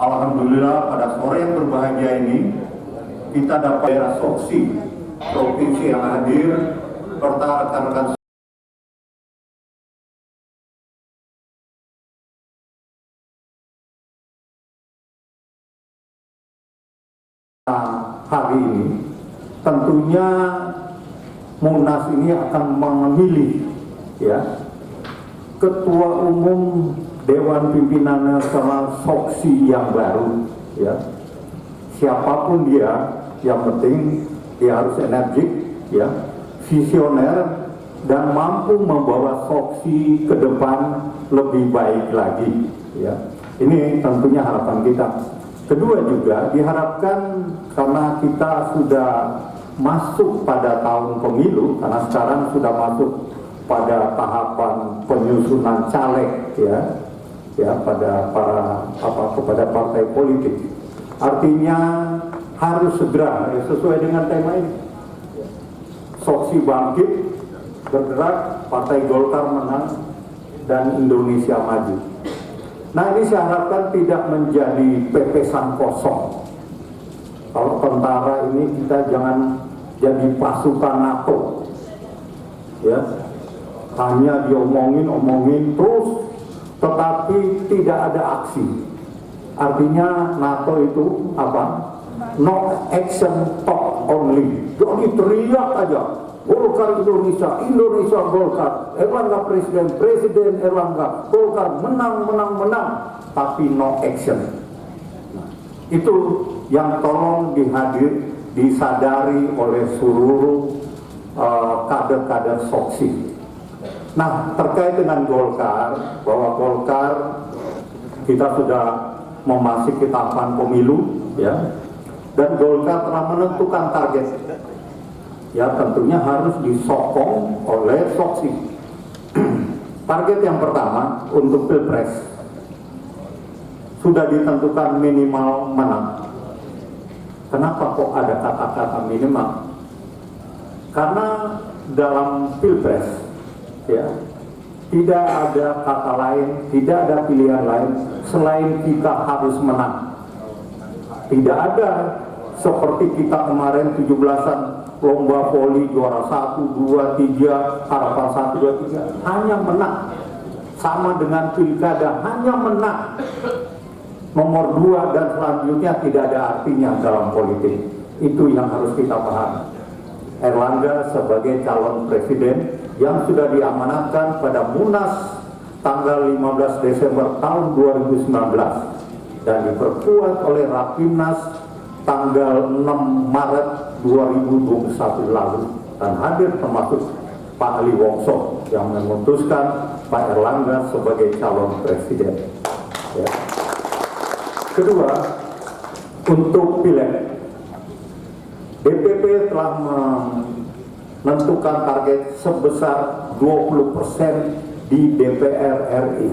Alhamdulillah pada sore yang berbahagia ini kita dapat daerah Soksi, provinsi yang hadir, serta rekan-rekan hari ini. Tentunya Munas ini akan memilih ketua umum Dewan Pimpinan Nasional Soksi yang baru, siapapun dia, yang penting dia harus energik, visioner, dan mampu membawa Soksi ke depan lebih baik lagi. Ini tentunya harapan kita. Kedua juga diharapkan, karena kita sudah masuk pada tahun pemilu, karena sekarang sudah masuk pada tahapan penyusunan caleg, kepada partai politik. Artinya harus segera, sesuai dengan tema ini, Soksi bangkit, bergerak, Partai Golkar menang, dan Indonesia maju. Nah, ini saya harapkan tidak menjadi pepesan kosong. Kalau tentara ini kita jangan jadi pasukan NATO, hanya diomongin terus, tetapi tidak ada aksi. Artinya NATO itu apa? No action, talk only. Jadi teriak aja, Golkar Indonesia, Indonesia Golkar, Erlangga Presiden, Presiden Erlangga, Golkar menang, tapi no action. Nah, itu yang tolong disadari oleh seluruh kader-kader Soksi. Nah, terkait dengan Golkar, bahwa Golkar kita sudah memasuki tahapan pemilu, dan Golkar telah menentukan target. Tentunya harus disokong oleh Soksi. Target yang pertama untuk Pilpres sudah ditentukan minimal menang. Kenapa kok ada kata-kata minimal? Karena dalam Pilpres tidak ada kata lain, tidak ada pilihan lain selain kita harus menang. Tidak ada seperti kita kemarin 17-an lomba voli juara 1, 2, 3, harapan 1, 2, 3, hanya menang. Sama dengan pilkada, hanya menang. Nomor 2 dan selanjutnya tidak ada artinya dalam politik. Itu yang harus kita pahami. Erlangga sebagai calon presiden yang sudah diamanatkan pada Munas tanggal 15 Desember tahun 2019 dan diperkuat oleh Rapimnas tanggal 6 Maret 2021 lalu, dan hadir termasuk Pak Ali Wongso yang memutuskan Pak Erlangga sebagai calon presiden. Kedua, untuk pileg, DPP telah menentukan target sebesar 20% di DPR RI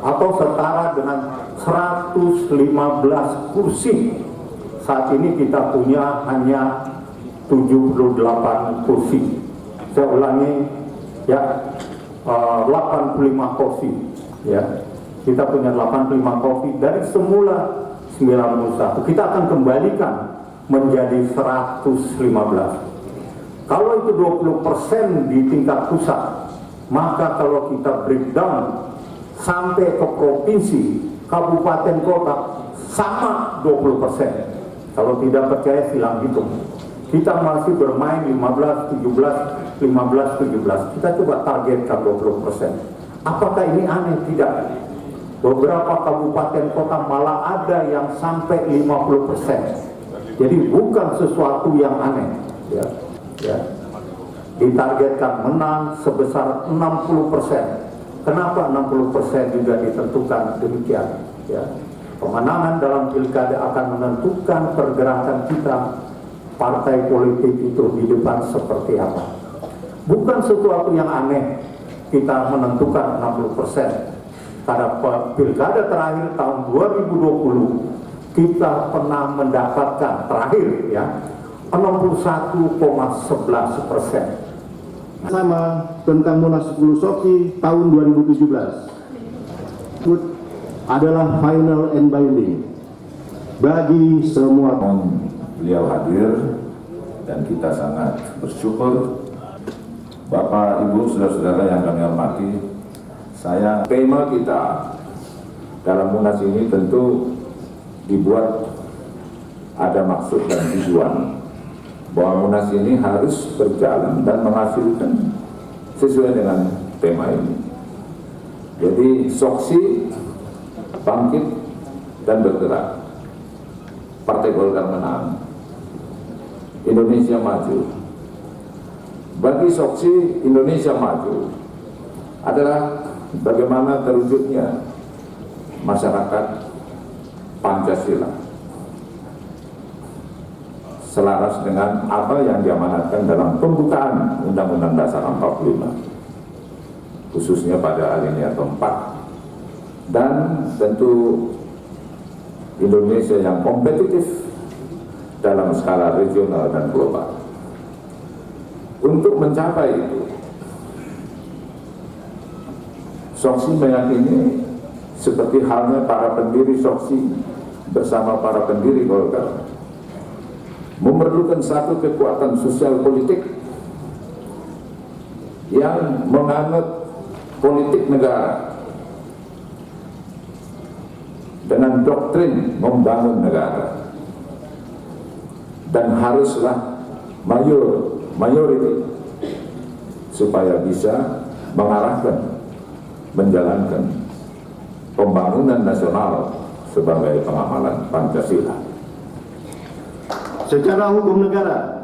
atau setara dengan 115 kursi. Saat ini kita punya hanya 78 kursi. Saya ulangi, 85 kursi. Kita punya 85 kursi dari semula 91. Kita akan kembalikan menjadi 115. Kalau itu 20% di tingkat pusat, maka kalau kita breakdown sampai ke provinsi, kabupaten, kota, sama 20%. Kalau tidak percaya silang hitung. Kita masih bermain 15, 17, 15, 17. Kita coba targetkan 20%. Apakah ini aneh? Tidak. Beberapa kabupaten kota malah ada yang sampai 50%. Jadi bukan sesuatu yang aneh. Ditargetkan menang sebesar 60%. Kenapa 60% juga ditentukan demikian? Kemenangan dalam pilkada akan menentukan pergerakan kita, partai politik itu di depan seperti apa. Bukan sesuatu yang aneh kita menentukan 60%. Pada pilkada terakhir tahun 2020 kita pernah mendapatkan terakhir 61,11%. Sama tentang Munas 10 Soksi tahun 2017. adalah final and binding bagi semua. Beliau hadir dan kita sangat bersyukur. Bapak, Ibu, saudara-saudara yang kami hormati, tema kita dalam Munas ini tentu dibuat ada maksud dan tujuan bahwa Munas ini harus berjalan dan menghasilkan sesuai dengan tema ini. Jadi Soksi bangkit dan bergerak, Partai Golkar menang, Indonesia maju. Bagi Soksi, Indonesia maju adalah bagaimana terwujudnya masyarakat Pancasila selaras dengan apa yang diamanatkan dalam pembukaan Undang-Undang Dasar 45, khususnya pada alinea keempat, dan tentu Indonesia yang kompetitif dalam skala regional dan global. Untuk mencapai itu, Soksi meyakini seperti halnya para pendiri Soksi bersama para pendiri Golkar memerlukan satu kekuatan sosial politik yang menganut politik negara dengan doktrin membangun negara, dan haruslah mayoriti supaya bisa mengarahkan, menjalankan pembangunan nasional sebagai pengamalan Pancasila. Secara hukum negara,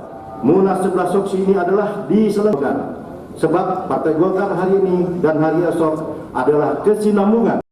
Munas 11 Soksi ini adalah diselenggarakan sebab Partai Golkar hari ini dan hari esok adalah kesinambungan